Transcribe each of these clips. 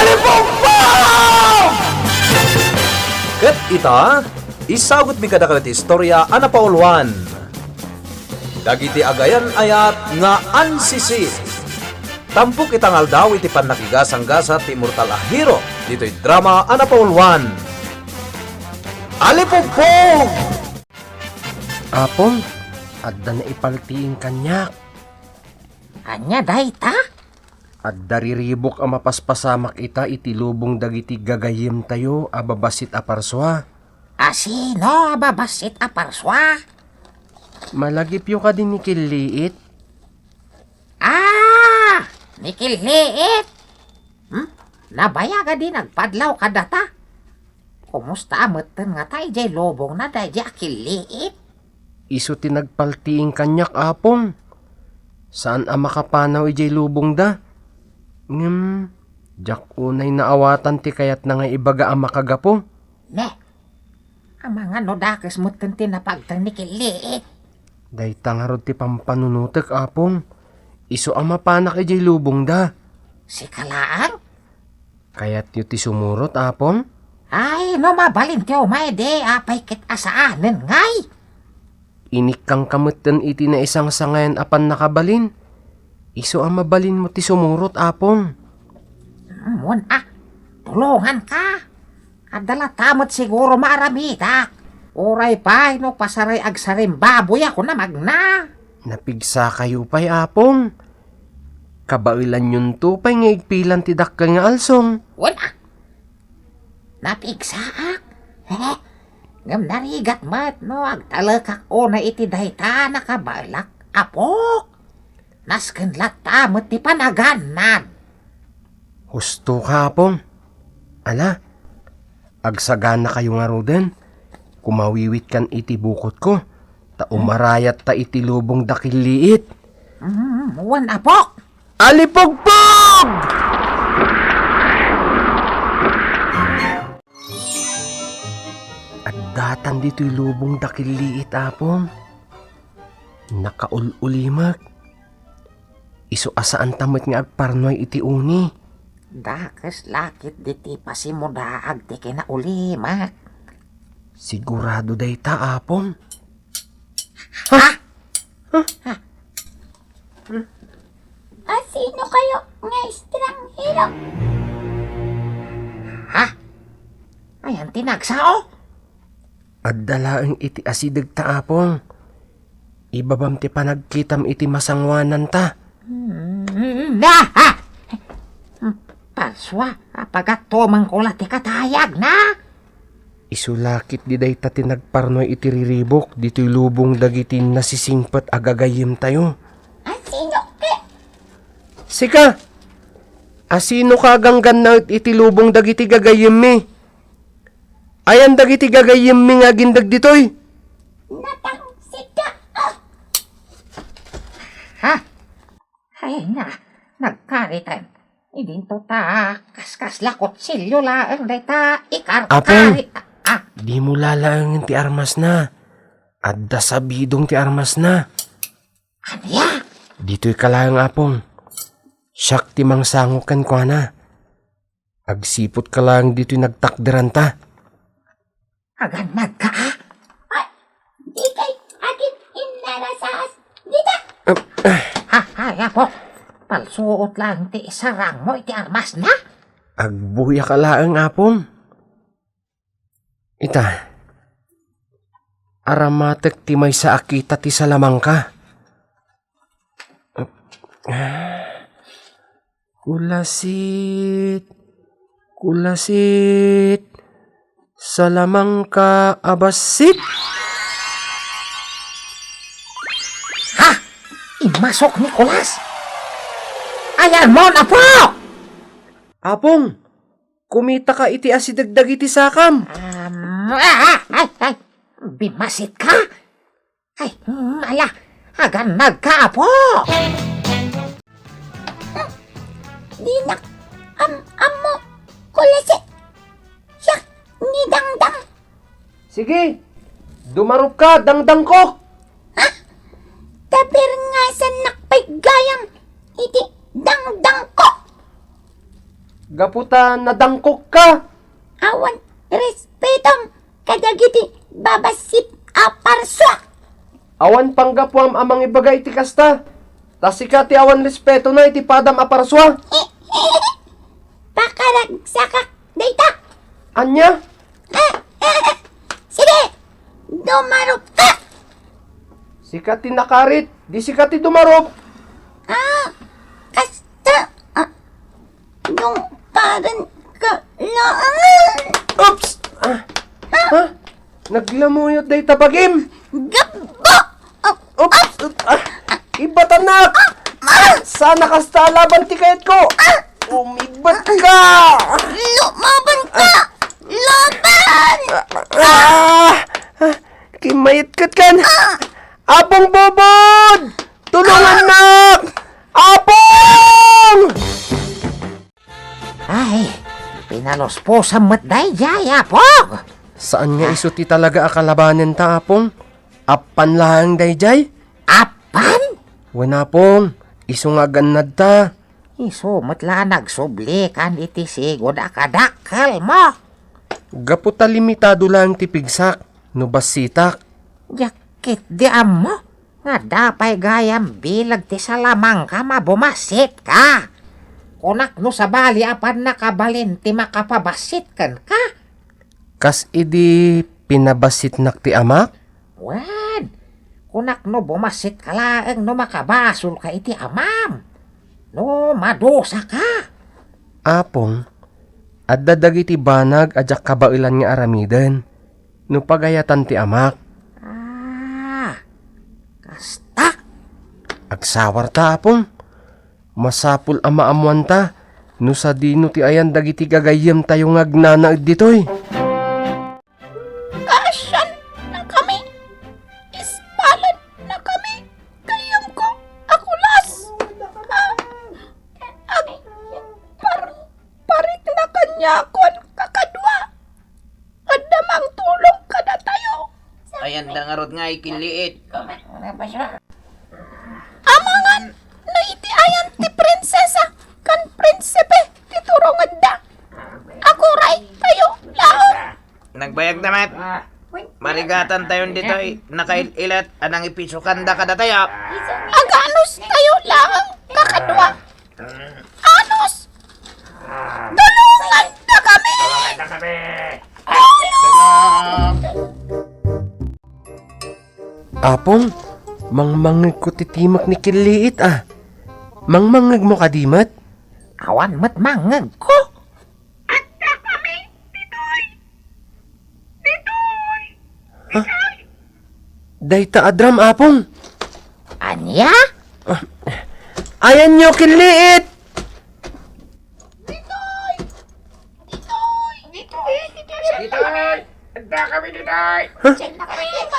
Alipongpong! Ket ita, isagot mi kadakalat istorya ana paulwan. Dagiti agayan ayat nga ansisi. Tampok itangal daw iti pannakigasang-gasa ti Immortal a Hero dito'y drama ana paulwan. Alipongpong! Apong, adda na ipaltiin kanyak. Anya dayta? Adda riribok ang mapaspasamak ita iti lubong dagiti gagayem tayo ababasit aparswa. Asino babasit aparswa? Malagip yung ka din ni Kiliit. Nikiliit. Nabaya ka din nagpadlaw ka data. Kumusta ameten nga tayo jay lobong na dahi akiliit? Iso tinagpaltiin kanyak apong. Saan ang makapanaw ijay lubong da? Jak unay naawatan ti kayat na nga ibaga ang makagapo. Ne, ang mga nodakes mo tinti na pagtang nikiliit. Day tangarod ti pampanunutek apong. Iso ang mapanak ijay lubong da. Si Kalaang? Kayat yu ti sumurot apong. Ay, no mabalin tiyo may de apay kit asaanen ngay. Inik kang kamutan iti na isang sangayan apan nakabalin. Iso ang mabalin mo ti sumurot apong. Tulungan ka. Adala tamot siguro maaramita. Uray pa, no pasaray agsarim baboy ako na magna. Napigsa kayo pa'y apong. Kabailan yun to pa'y nga igpilan ti dakkel nga alsong. Wala. Napigsaak. Ngam narigat mat, no, agtalakak o na iti dayta nakabalak. Apok. Nasken latamot ti panaganan. Husto ka apong. Ala, agsagana kayo nga roden. Kumawiwit kan iti bukot ko. Ta umarayat ta iti lubong dakiliit. Wan apok. Alipogpog! At datan dito'y lubong dakiliit apong. Nakaululimak. Iso asaan tamit nga agparnoy iti uni. Dakes lakit diti pasimudaag ti kinaulimak. Sigurado day ta apong. Sino kayo nga estranghero? Ayan tinagsao. At dalaang iti asidag ta apong. Ibabam ti panagkitam iti masangwanan ta. Paswa, pagatomang kula ti katayag na. Isulakit di day ta tinagparnoy iti riribok dito'y lubong dagitin nasisingpat agagayim tayo. Sino ke? Sika! Asino ka ganggan na iti lubong dagiti gagayim mi? Ayan dagiti gagayim mi nga gindag ditoy. Natang sika. Ay na, nagkaritan. Idinto ta, kaskas lakot silyo laang day ta, Apong! Di mo lalaangin ti armas na. Adda sabidong ti armas na. Anya? Dito'y kalaang apong. Siyak ti mangsangukan ko na. Agsipot ka lang dito'y nagtakderan ta. Agan nagka. Di kay akin inarasas. Dita. Apo. Palsuot lang ti sarang mo iti armas na. Agbuya ka laang apong. Ita. Aramatek ti may sa akita ti salamang ka. Kulasit. Kulasit. Salamang ka abasit. Imasok ni Kulas. Ayan mo na po! Apong, kumita ka iti asidagdag iti sakam. Bimasit ka? Ay, ala, agan nagkaapo! Di nak. Amo. Kulasit. Siyak. Ni dangdang. Sige, dumarup ka, dangdang ko. Tapir nga sa nakpay gayam. Iti dangdang ko. Gaputa nadangkok ka. Awan respetong kadagiti babasit aparswa. Awan panggapuam amang ibagay iti kasta. Tasika ti awan respeto na iti padam aparswa. Pakaragsakak data. Anya? Sige, dumarop ka. Sikat ti nakarit, di sikat ti dumarop. Kasta, yung parang ka lang. Oops! Ha? Naglamuyot day tabagim. Gabo! Oops! Ibatanak! Sana kasta laban ti kayat ko. Umibat ka! Lumaban ka! Laban! Kimayit kat kan. Apong bobod! Tulungan nak! Apong! Ay, pinalos po sa matday jaya po. Saan nga iso ti talaga akalabanan ta, Apong? Apan lang dayjay? Apan? Wana, Apong. Iso nga ganad ta. Isumot la nagsubli kan iti sigod akadakkel mo. Gaputa limitado lang ti pigsak. No basitak. Yakit di mo. Nga dapay gayam bilag ti salamang ka mabumasit ka. Kunak no sa bali apan nakabalin ti makapabasit kan ka. Kas idi pinabasit nak ti amak? Wan, kunak no bumasit ka laeng no makabasol ka iti amam. No madosa ka. Apong, adda dagiti banag ajak kabailan nga aramiden. No pagayatan ti amak. Kasta. Agsawar ta, Apong. Masapul amaamuan ta. No sa dino ti ayan dagiti gagayem tayo ngagnanaag ditoy. Kasyan na kami. Ispalan na kami. Kayam ko. Akulas. Parik na kanya kon kakadwa. Adamang tulong kada tayo. Ayan da nga rod nga ikiliit. Amangan na iti ayan ti prinsesa kan prinsipe ti turongan da. Ako ray tayo laon. Nagbayag damat. Marigatan tayo dito nakailat anang ipisukan da kada tayo. Aganos tayo lang kakadwa. Anos! Tulungan na kami! Apong, mangmangag ko titimak ni kiliit Mangmangag mo kadimat? Awan mat mangag ko. Dayta adram, Apong. Anya? Ayan nyo kiliit!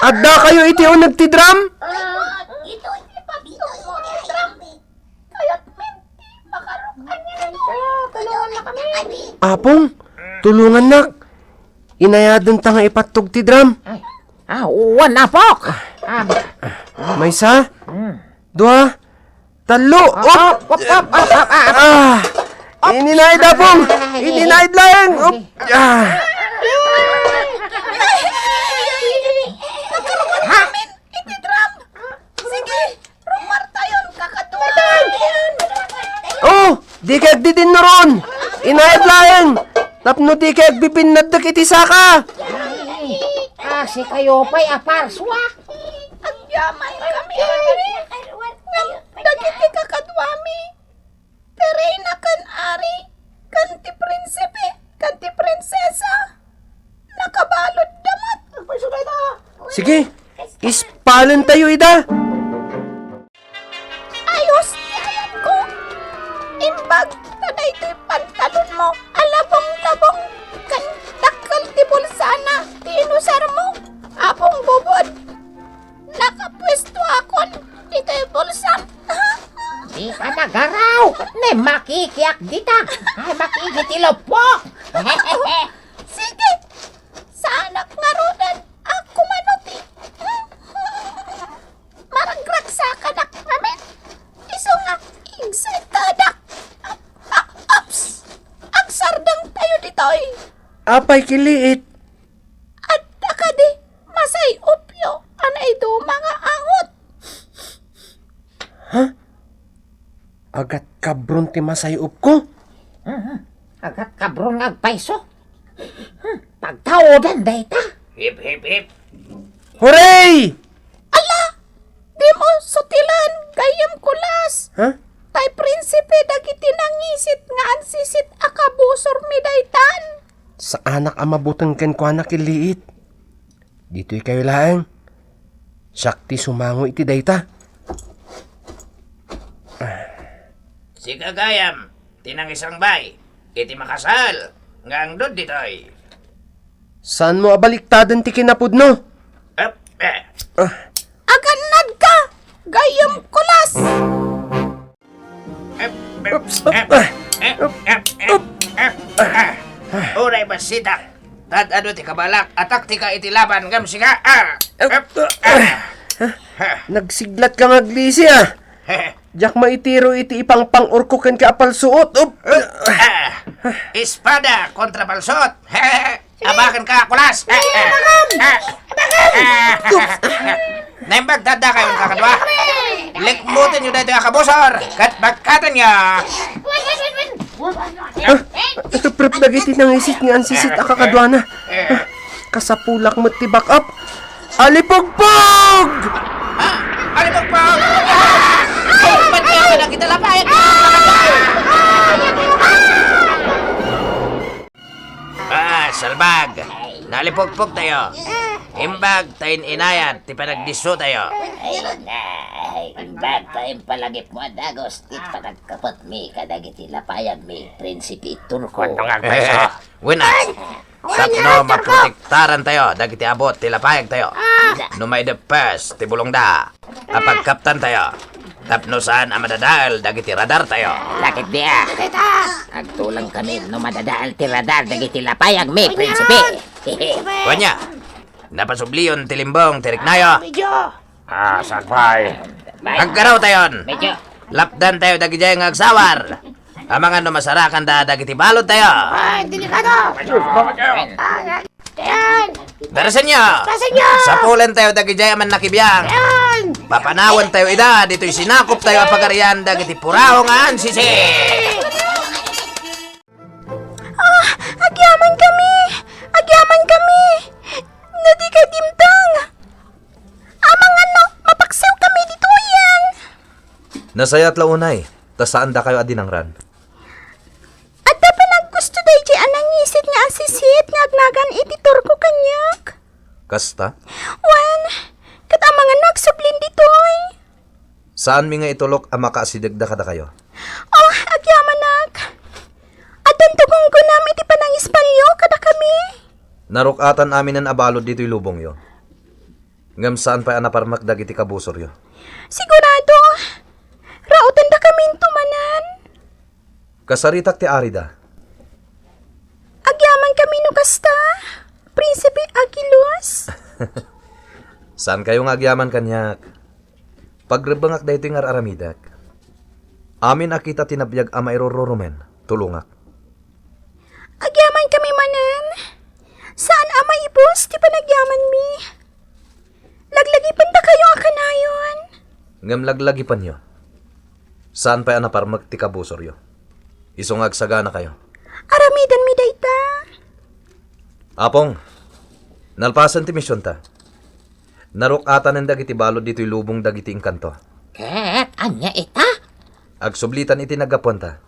Adda kayo iti o nagtidram? Ito, ipabito mo ang drum. Kaya't menti, makarukan niya tulungan na kami. Apong, tulungan nak. Inayadan ta nga ipatog ti dram. Uwan na po. May isa, dua, talo, op! Ininaid, Apong! Ininaid lang! Op! Nakarukan namin, iti drum. Sige, rumar tayo, kakatulan. Oh! Di kag di din naron! Inaid lang! Tapno di kag bipinaddak iti saka! Si kayo pa'y aparswa. Ang yaman kami. Dagiti kakadwami. Terena kan ari. Kanti prinsipe. Kanti prinsesa. Nakabalod damat. Sige, ispalan tayo ida! Ayos ti ayan ko. Imbag taday to'y pantalon mo. Alabong-labong. Kan dakal ti bulsana. Tinusar mo. Apong bubod. Nakapwesto akon. Dito'y bulsa. Di ka nagaraw. Ne makikiyak dita. Ay makikitilo po. Sige. Sa anak nga rodan. Ako manuti. Maragragsa ka na namin. Iso nga. Excited. Ups. Ang ditoy. Apay kiliit. At akadi, masay upyo, anay do mga angot. Agat kabron ti masayop ko. Agat kabrong agpaiso. Pagtaodan dayta. Hip, hip, hip. Hooray! Di mo sutilan, gayam kulas. Ha? Tay prinsipe dagiti nangisit nga ansisit akabusor mi daytan. Sa anak ang mabutang ken ko anak kiliit. Dito'y kayo laeng. Sakti sumango iti dayta. Si Kagayam, tinang isang bay, iti makasal, nga ang dod ditoy. Saan mo abaliktadan ti kinapudno? Up, Aganad ka, gayam kulas. Uray basita, tad ano ti kabalak, atak ti ka iti laban, gam siga, Nagsiglat ka ngaglisi ah. Diyak maitiro iti ipang pang-urko ken ka apal suot. Espada kontra balsot. Abakan ka, kulas. Naimbag tada kayo ng kakadwa. Likmutin nyo dito yung kabusor. Kat bagkatan nyo. Ito prep dagiti nang isit nga ansisit akakadwana. Kasapulak mo ti back up. Alipogpog! Alimog po. Ba't kaya ka na kita lapayag? Salbag. Nalipogpog tayo. Imbag tayin inayat, ti panagdiso tayo. Imbag tayong palagip mo, Dagos, ti panagkapot mi, kadagiti lapayag mi, prinsipi Turko. Winas. Tapno maprotektaran tayo, dagiti abot, ti lapayag tayo. Numay the first, ti bulong da. Apag kaptan tayo. Tapno saan ang madadal, dagiti radar tayo. Lakit dia. Agtulang kami, no madadaal ti radar, dagiti lapayag mi, prinsipi. Wanya, napasubliyon ti limbong, ti riknayo. Salpay. Agkaraw tayon. Medyo. Lapdan tayo dagiti ang agsawar. Ang mga numasarakan da dagiti balod tayo. Darasan nyo! Sapulan tayo dagiti aman nakibiyang. Papanawan tayo ida, dito'y sinakop tayo apagarian dagiti purao nga ansisi. Agyaman kami! Agyaman kami! Nadi ka dimtang! Amang ano, mapaksaw kami dito yan! Nasayat launay, ta saan da kayo adinangran? At da pa naggusto day di anang isit nga asisit nga agnagan iti Turko kanyak. Kasta? Wan, katamangan nagsublin ditoy. Saan mi nga itulok ang makaasidagda kada kayo? Oh, agyamanak! At ang tugong ko namin iti panang Espalyo kada kami. Narukatan amin ang abalod dito'y lubong yo. Ngam saan pa anaparmak dagiti kabusor yo? Sigurado, rautan da kami tumanan. Kasaritak ti Arida. Agyaman kami no kasta, Prinsipe Agilos. Saan kayo nga agyaman kanyak? Pagrebangak dahito yung aramidak. Amin akita tinabiyag ama irororomen, tulungak. Agyaman kami manan. Saan ama ibos ti panagyaman mi? Laglagipan da kayo akanayon. Ngam laglagipan yo. Saan pa anaparmak ti kabusor yo? Isungag sagana kayo. Aramidan mi dayta. Apong, nalpasan ti misyon ta. Narukatan ng dagiti balod dito'y lubong dagiti inkanto. Ket, anya ita? Agsublitan iti nagapunta.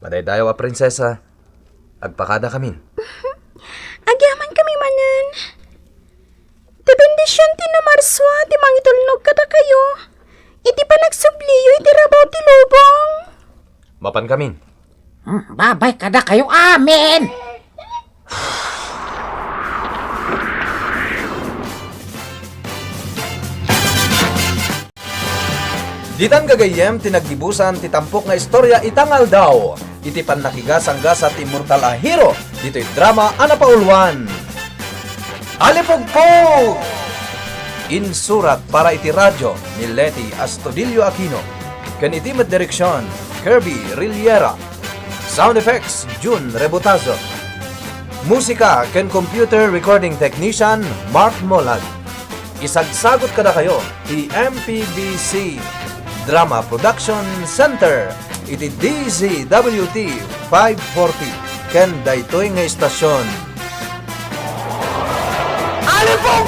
Madaydayaw a prinsesa, agpakada kamin. Agyaman kami manan. Ti bendisyon ti na marswa, ti mangitulnog kada kayo. Iti pa nagsubliyo, iti rabaw ti lubong. Mapan kamin. Babay kada kayo amin! Ditan gagayem tinaggibusan ti tampok nga istorya itangal daw. Iti pannakigasangga sa Immortal a Hero. Dito'y drama anapaulwan. Alipogpog! Insurat para iti radyo ni Leti Astudillo Aquino. Kan iti direksyon Kirby Riliera. Sound effects, June Rebutazo. Musika ken computer recording technician, Mark Molag. Isagsagot kada kayo, ti MPBC Drama Production Center, iti DZWT 540, ken daytoy nga istasyon. Alipong